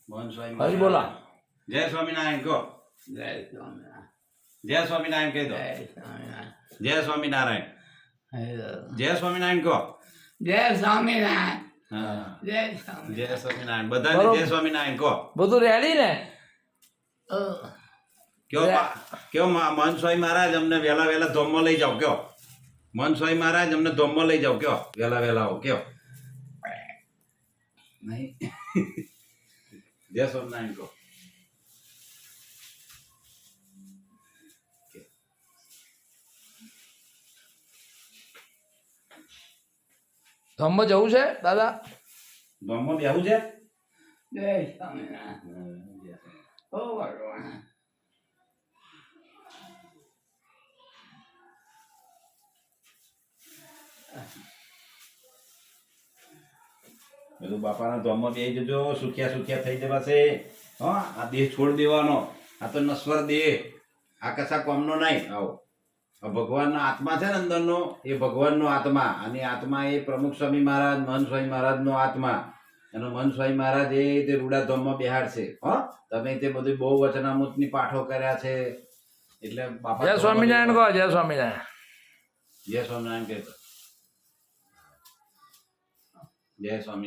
મોહન સ્વામી હરી બોલા. જય સ્વામિનારાયણ કહો. જય સ્વામિનારાયણ. જય સ્વામિનારાયણ કહી દો. જય સ્વામિનારાયણ. જય સ્વામિનારાયણ. હેલો. જય સ્વામિનારાયણ કહો. જય સ્વામિનારાયણ. હા જય સ્વામિનારાયણ. જય સ્વામિનારાયણ બધાને જય સ્વામિનારાયણ કહો. બધું રેડી ને? કયો મોહન સ્વામી મહારાજ અમને વહેલા વહેલા ધોમમાં લઈ જાઓ કયો. મોહન સ્વામી મહારાજ અમને ધોમમાં લઈ જાઓ કયો. વહેલા વહેલા આવો કયો. નહીં જય સ્વામિનારાયણ કહો. ધમમાં જવું છે દાદા? ધોમમાં બેહવું છે. જય સ્વામિનારાયણ. ઓ ભગવાન. બધું બાપાના ધોમમાં બેસી જજો. સુખ્યા સુખ્યા થઈ જવાશે. હા આ દેહ છોડ દેવાનો. આ તો નશ્વર દેહ. આ કશા કોમનો નહીં. આવો આ ભગવાનનો આત્મા છે ને અંદરનો, એ ભગવાનનો આત્મા. અને આત્મા એ પ્રમુખ સ્વામી મહારાજ, મહન સ્વામી મહારાજનો આત્મા. એનો મહન સ્વામી મહારાજ એ તે રૂડા ધોમમાં બેહાડશે. હા તમે તે બધું બહુ વચનામૃતની પાઠો કર્યા છે. એટલે બાપા જય સ્વામિનારાયણ કહો. જય સ્વામિનારાયણ. જય સ્વામિનારાયણ કહેતો. જય સ્વામિનારાયણ.